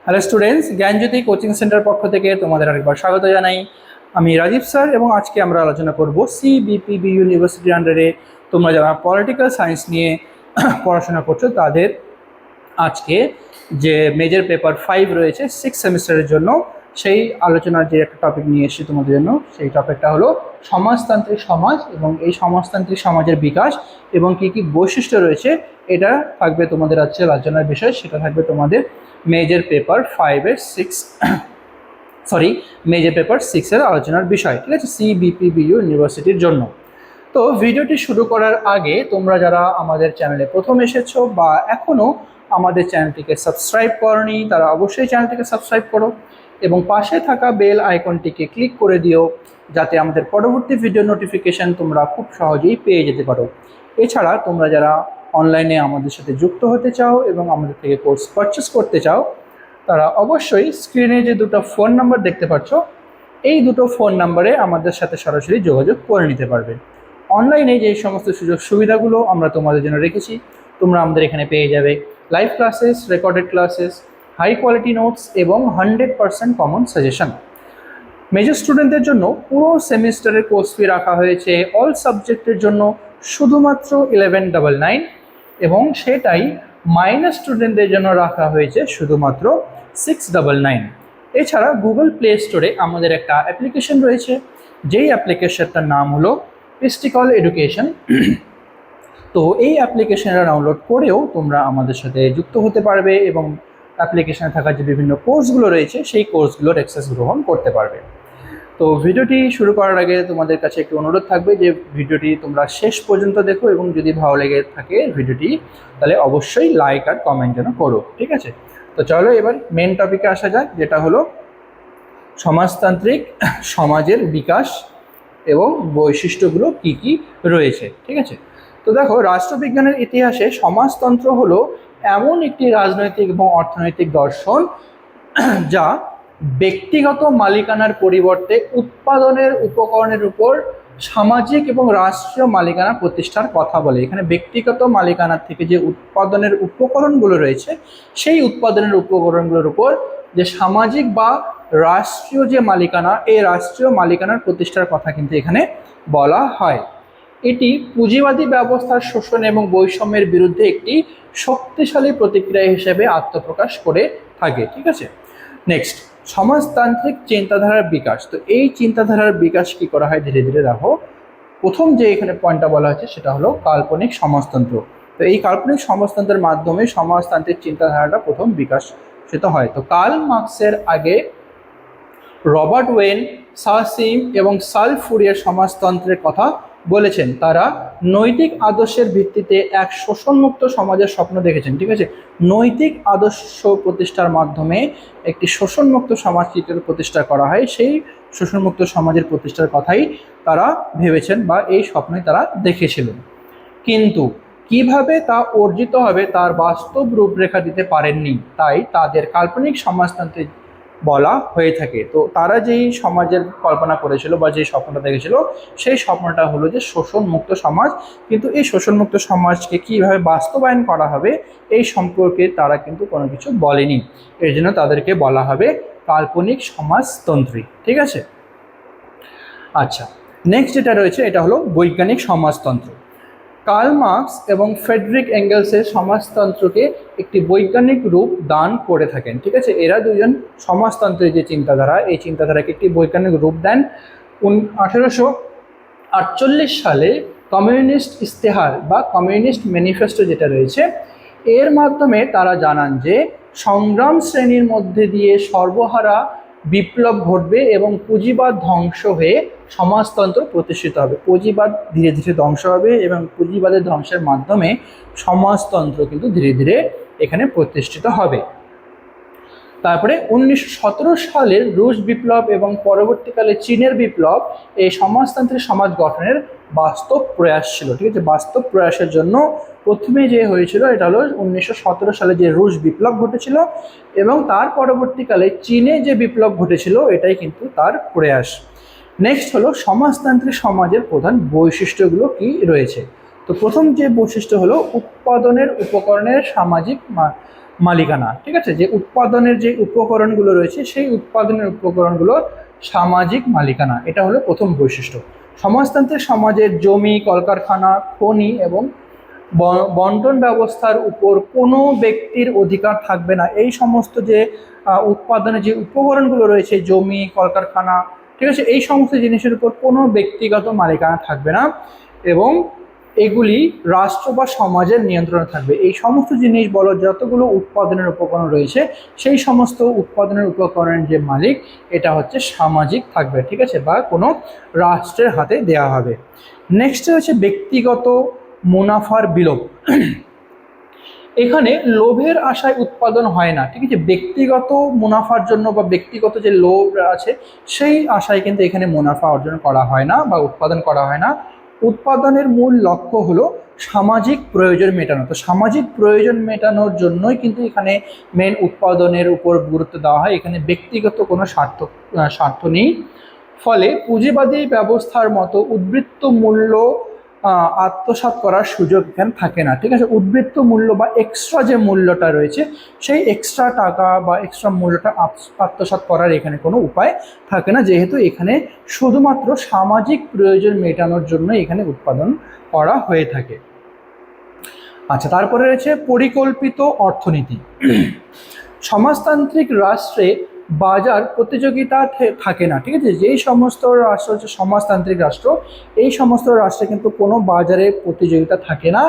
Hello students, জ্ঞানজ্যোতি coaching centre পক্ষ থেকে তোমাদের আরেকবার স্বাগত জানাই। আমি রাজীব স্যার এবং আজকে আমরা আলোচনা করব সিবিপিবি ইউনিভার্সিটির আন্ডারে তোমরা যারা পলিটিক্যাল সায়েন্স নিয়ে পড়াশোনা করছো তাদের আজকে যে মেজর পেপার 5 রয়েছে 6 সেমিস্টারের জন্য, সেই আলোচনার যে একটা টপিক নিয়ে এসেছি তোমাদের জন্য। সেই টপিকটা হলো সমাজতান্ত্রিক সমাজ এবং এই সমাজতান্ত্রিক সমাজের বিকাশ এবং কী কী বৈশিষ্ট্য রয়েছে, এটা থাকবে তোমাদের আজকে আলোচনার বিষয়। সেটা থাকবে তোমাদের মেজর পেপার 5-এর 6 আলোচনার বিষয়, ঠিক আছে, সিবিপিবিইউ ইউনিভার্সিটির জন্য। তো ভিডিওটি শুরু করার আগে তোমরা যারা আমাদের চ্যানেলে প্রথম এসেছো বা এখনও আমাদের চ্যানেলটিকে সাবস্ক্রাইব করনি, তারা অবশ্যই চ্যানেলটিকে সাবস্ক্রাইব করো এবং পাশে থাকা বেল আইকনটিকে ক্লিক করে দিও, যাতে আমাদের পরবর্তী ভিডিও নোটিফিকেশান তোমরা খুব সহজেই পেয়ে যেতে পারো। এছাড়া তোমরা যারা অনলাইনে আমাদের সাথে যুক্ত হতে চাও এবং আমাদের থেকে কোর্স পারচেস করতে চাও, তারা অবশ্যই স্ক্রিনে যে দুটো ফোন নাম্বার দেখতে পাচ্ছ, এই দুটো ফোন নাম্বারে আমাদের সাথে সরাসরি যোগাযোগ করে নিতে পারবে। অনলাইনে যে সমস্ত সুযোগ সুবিধাগুলো আমরা তোমাদের জন্য রেখেছি, তোমরা আমাদের এখানে পেয়ে যাবে live classes, recorded classes, high quality notes এবং 100% কমন সাজেশন। মেজর স্টুডেন্টদের জন্য পুরো সেমিস্টারের কোর্স ফি রাখা হয়েছে অল সাবজেক্টের জন্য শুধুমাত্র 1199 এবং সেটাই মাইনর স্টুডেন্টদের জন্য রাখা হয়েছে শুধুমাত্র 699। এছাড়া গুগল প্লে স্টোরে আমাদের একটা অ্যাপ্লিকেশন রয়েছে, যেই অ্যাপ্লিকেশনটার নাম হলো পিস্টিকল এডুকেশন। তো এই অ্যাপ্লিকেশনটা ডাউনলোড করেও তোমরা আমাদের সাথে যুক্ত হতে পারবে এবং অ্যাপ্লিকেশনে থাকা যে বিভিন্ন কোর্সগুলো রয়েছে সেই কোর্সগুলোর অ্যাক্সেস গ্রহণ করতে পারবে। তো ভিডিওটি শুরু করার আগে তোমাদের কাছে একটু অনুরোধ থাকবে যে ভিডিওটি তোমরা শেষ পর্যন্ত দেখো এবং যদি ভালো লেগে থাকে ভিডিওটি, তাহলে অবশ্যই লাইক আর কমেন্ট যেন করো, ঠিক আছে। তো চলো এবার মেন টপিকে আসা যাক, যেটা হলো সমাজতান্ত্রিক সমাজের বিকাশ এবং বৈশিষ্ট্যগুলো কি কি রয়েছে, ঠিক আছে। তো দেখো, রাষ্ট্রবিজ্ঞানের ইতিহাসে সমাজতন্ত্র হলো এমন একটি রাজনৈতিক এবং অর্থনৈতিক দর্শন যা ব্যক্তিগত মালিকানার পরিবর্তে উৎপাদনের উপকরণের উপর সামাজিক এবং রাষ্ট্রীয় মালিকানা প্রতিষ্ঠার কথা বলে। এখানে ব্যক্তিগত মালিকানার থেকে যে উৎপাদনের উপকরণগুলো রয়েছে, সেই উৎপাদনের উপকরণগুলোর উপর যে সামাজিক বা রাষ্ট্রীয় যে মালিকানা, এই রাষ্ট্রীয় মালিকানার প্রতিষ্ঠার কথা কিন্তু এখানে বলা হয়। এটি পুঁজিবাদী ব্যবস্থার শোষণ এবং বৈষম্যের বিরুদ্ধে একটি শক্তিশালী প্রতিক্রিয়া হিসেবে আত্মপ্রকাশ করে থাকে, ঠিক আছে। নেক্সট, সমাজতান্ত্রিক চিন্তাধারার বিকাশ। তো এই চিন্তাধারার বিকাশ কি করা হয় ধীরে ধীরে দেখো। প্রথম যে এখানে পয়েন্টটা বলা হয়েছে সেটা হলো কাল্পনিক সমাজতন্ত্র। তো এই কাল্পনিক সমাজতন্ত্রের মাধ্যমে সমাজতান্ত্রিক চিন্তাধারাটা প্রথম বিকাশিত হয়। তো কার্ল মার্কসের আগে রবার্ট ওয়েন, সাসিম এবং সাল ফুরিয়ার সমাজতন্ত্রের কথা বলেছেন। তারা নৈতিক আদর্শের ভিত্তিতে এক শোষণমুক্ত সমাজের স্বপ্ন দেখেছেন, ঠিক আছে। নৈতিক আদর্শ প্রতিষ্ঠার মাধ্যমে একটি শোষণমুক্ত সমাজ প্রতিষ্ঠা করা হয়, সেই শোষণমুক্ত সমাজের প্রতিষ্ঠার কথাই তারা ভেবেছেন বা এই স্বপ্নই তারা দেখেছিলেন। কিন্তু কিভাবে তা অর্জিত হবে তার বাস্তব রূপরেখা দিতে পারেননি, তাই তাদের কাল্পনিক সমাজতন্ত্রে বলা হয়ে থাকে। তো তারা যেই সমাজের কল্পনা করেছিল বা যে স্বপ্নটা দেখেছিল, সেই স্বপ্নটা হলো যে শোষণমুক্ত সমাজ। কিন্তু এই শোষণমুক্ত সমাজকে কীভাবে বাস্তবায়ন করা হবে এই সম্পর্কে তারা কিন্তু কোনো কিছু বলেনি। এর জন্য তাদেরকে বলা হবে কাল্পনিক সমাজতন্ত্রী, ঠিক আছে। আচ্ছা, নেক্সট যেটা রয়েছে এটা হলো বৈজ্ঞানিক সমাজতন্ত্র। কার্ল মার্কস এবং ফ্রেডরিক এঙ্গেলসের সমাজতন্ত্রকে একটি বৈজ্ঞানিক রূপ দান করে থাকেন, ঠিক আছে। এরা দুজন সমাজতন্ত্রের যে চিন্তাধারা, এই চিন্তাধারাকে একটি বৈজ্ঞানিক রূপ দেন। 1848 সালে কমিউনিস্ট ইস্তেহার বা কমিউনিস্ট ম্যানিফেস্টো যেটা রয়েছে, এর মাধ্যমে তারা জানান যে সংগ্রাম শ্রেণীর মধ্যে দিয়ে সর্বহারা বিপ্লব ঘটবে এবং পুঁজিবাদ ধ্বংস হয়ে সমাজতন্ত্র প্রতিষ্ঠিত হবে। পুঁজিবাদ ধীরে ধীরে ধ্বংস হবে এবং পুঁজিবাদের ধ্বংসের মাধ্যমে সমাজতন্ত্র কিন্তু ধীরে ধীরে এখানে প্রতিষ্ঠিত হবে। তারপরে 1917 সালের রুশ বিপ্লব এবং পরবর্তীকালে চীনের বিপ্লব এই সমাজতান্ত্রিক সমাজ গঠনের বাস্তব প্রয়াস ছিল, ঠিক আছে। বাস্তব প্রয়াসের জন্য প্রথমে যে হয়েছিল এটা হলো 1917 সালে যে রুশ বিপ্লব ঘটেছিল এবং তার পরবর্তীকালে চীনে যে বিপ্লব ঘটেছিল, এটাই কিন্তু তার প্রয়াস। নেক্সট হলো সমাজতান্ত্রিক সমাজের প্রধান বৈশিষ্ট্যগুলো কি রয়েছে। তো প্রথম যে বৈশিষ্ট্য হলো উৎপাদনের উপকরণের সামাজিক মালিকানা, ঠিক আছে। যে উৎপাদনের যে উপকরণগুলো রয়েছে সেই উৎপাদনের উপকরণগুলো সামাজিক মালিকানা, এটা হলো প্রথম বৈশিষ্ট্য। সমাজতান্ত্রিক সমাজের জমি, কলকারখানা, খনি এবং বন্টন ব্যবস্থার উপর কোনো ব্যক্তির অধিকার থাকবে না। এই সমস্ত যে উৎপাদনের যে উপকরণগুলো রয়েছে, জমি, কলকারখানা, ঠিক আছে, এই সমস্ত জিনিসের উপর কোনো ব্যক্তিগত মালিকানা থাকবে না এবং এগুলি রাষ্ট্র বা সমাজের নিয়ন্ত্রণে থাকবে। এই সমস্ত জিনিস বলো, যতগুলো উৎপাদনের উপকরণ রয়েছে সেই সমস্ত উৎপাদনের উপকরণের যে মালিক, এটা হচ্ছে সামাজিক থাকবে, ঠিক আছে, বা কোনো রাষ্ট্রের হাতে দেওয়া হবে। নেক্সট হচ্ছে ব্যক্তিগত মুনাফার বিলোপ। এখানে লোভের আশায় উৎপাদন হয় না, ঠিক আছে। ব্যক্তিগত মুনাফার জন্য বা ব্যক্তিগত যে লোভ আছে সেই আশায় কিন্তু এখানে মুনাফা অর্জন করা হয় না বা উৎপাদন করা হয় না। উৎপাদনের মূল লক্ষ্য হলো সামাজিক প্রয়োজন মেটানো। তো সামাজিক প্রয়োজন মেটানোর জন্যই কিন্তু এখানে মেন উৎপাদনের উপর গুরুত্ব দেওয়া হয়। এখানে ব্যক্তিগত কোনো স্বার্থ নেই। ফলে পুঁজিবাদী ব্যবস্থার মতো উদ্বৃত্ত মূল্য আত্মসাৎ করার সুযোগ এখানে থাকে না, ঠিক আছে। উদ্বৃত্ত মূল্য বা এক্সট্রা যে মূল্যটা রয়েছে সেই এক্সট্রা টাকা বা এক্সট্রা মূল্যটা আত্মসাৎ করার এখানে কোনো উপায় থাকে না, যেহেতু এখানে শুধুমাত্র সামাজিক প্রয়োজন মেটানোর জন্য এখানে উৎপাদন করা হয়ে থাকে। আচ্ছা, তারপরে রয়েছে পরিকল্পিত অর্থনীতি। সমাজতান্ত্রিক রাষ্ট্রে বাজার প্রতিযোগিতা থাকে না, ঠিক আছে। যেই সমস্ত রাষ্ট্র হচ্ছে সমাজতান্ত্রিক রাষ্ট্র, এই সমস্ত রাষ্ট্রে কিন্তু কোনো বাজারে প্রতিযোগিতা থাকে না।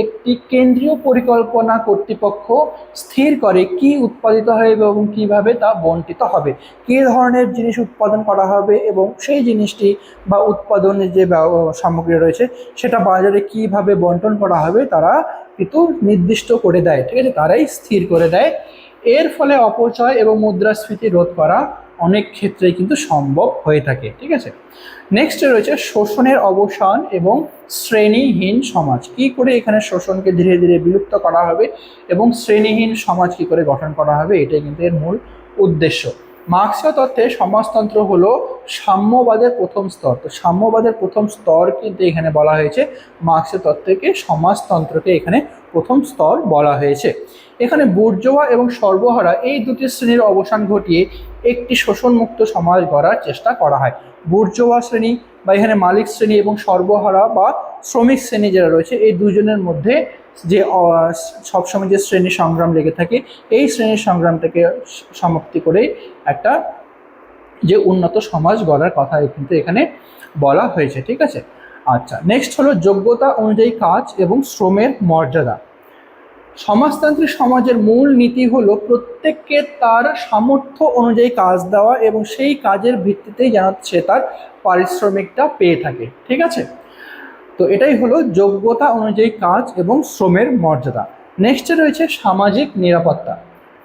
একটি কেন্দ্রীয় পরিকল্পনা কর্তৃপক্ষ স্থির করে কি উৎপাদিত হবে এবং কিভাবে তা বণ্টিত হবে, কী ধরনের জিনিস উৎপাদন করা হবে এবং সেই জিনিসটি বা উৎপাদনের যে সামগ্রী রয়েছে সেটা বাজারে কিভাবে বন্টন করা হবে তারা কিন্তু নির্দিষ্ট করে দেয়, ঠিক আছে, তারাই স্থির করে দেয়। এর ফলে অপচয় এবং মুদ্রাস্ফীতি রোধ করা অনেক ক্ষেত্রেই কিন্তু সম্ভব হয়ে থাকে, ঠিক আছে। নেক্সট রয়েছে শোষণের অবসান এবং শ্রেণীহীন সমাজ। কি করে এখানে শোষণকে ধীরে ধীরে বিলুপ্ত করা হবে এবং শ্রেণীহীন সমাজ কি করে গঠন করা হবে, এটাই কিন্তু এর মূল উদ্দেশ্য। মার্ক্সীয় তত্ত্বে সমাজতন্ত্র হলো সাম্যবাদের প্রথম স্তর। তো সাম্যবাদের প্রথম স্তর কিন্তু এখানে বলা হয়েছে, মার্ক্সীয় তত্ত্বকে সমাজতন্ত্রকে এখানে প্রথম স্তর বলা হয়েছে। এখানে বুর্জোয়া এবং সর্বহারা এই দুটি শ্রেণীর অবসান ঘটিয়ে একটি শোষণমুক্ত সমাজ গড়ার চেষ্টা করা হয়। বুর্জোয়া শ্রেণী বা এখানে মালিক শ্রেণী এবং সর্বহারা বা শ্রমিক শ্রেণী যারা রয়েছে, এই দুজনের মধ্যে যে সবসময় যে শ্রেণী সংগ্রাম লেগে থাকে, এই শ্রেণীর সংগ্রামটাকে সমাপ্তি করে একটা যে উন্নত সমাজ গড়ার কথা কিন্তু এখানে বলা হয়েছে, ঠিক আছে। আচ্ছা, নেক্সট হলো যোগ্যতা অনুযায়ী কাজ এবং শ্রমের মর্যাদা। সমাজতান্ত্রিক সমাজের মূল নীতি হলো প্রত্যেককে তার সামর্থ্য অনুযায়ী কাজ দেওয়া এবং সেই কাজের ভিত্তিতেই যেন সে তার পারিশ্রমিকটা পেয়ে থাকে, ঠিক আছে। তো এটাই হলো যোগ্যতা অনুযায়ী কাজ এবং শ্রমের মর্যাদা। নেক্সটে রয়েছে সামাজিক নিরাপত্তা।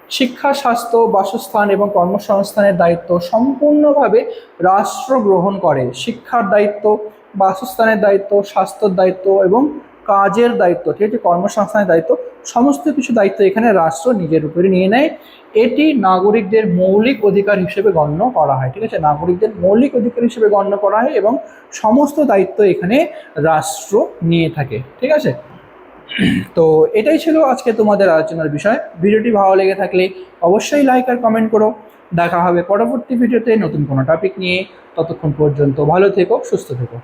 শিক্ষা, স্বাস্থ্য, বাসস্থান এবং কর্মসংস্থানের দায়িত্ব সম্পূর্ণভাবে রাষ্ট্র গ্রহণ করে। শিক্ষার দায়িত্ব, বাসস্থানের দায়িত্ব, স্বাস্থ্যের দায়িত্ব এবং কাজের দায়িত্ব, ঠিক আছে, কর্মসংস্থানের দায়িত্ব, সমস্ত কিছু দায়িত্ব এখানে রাষ্ট্র নিজের উপরে নিয়ে নেয়। এটি নাগরিকদের মৌলিক অধিকার হিসেবে গণ্য করা হয়, ঠিক আছে, নাগরিকদের মৌলিক অধিকার হিসেবে গণ্য করা হয় এবং সমস্ত দায়িত্ব এখানে রাষ্ট্র নিয়ে থাকে, ঠিক আছে। তো এটাই ছিল আজকে তোমাদের আলোচনার বিষয়। ভিডিওটি ভালো লেগে থাকলে অবশ্যই লাইক আর কমেন্ট করো। দেখা হবে পরবর্তী ভিডিওতে নতুন কোনো টপিক নিয়ে। ততক্ষণ পর্যন্ত ভালো থেকো, সুস্থ থেকো।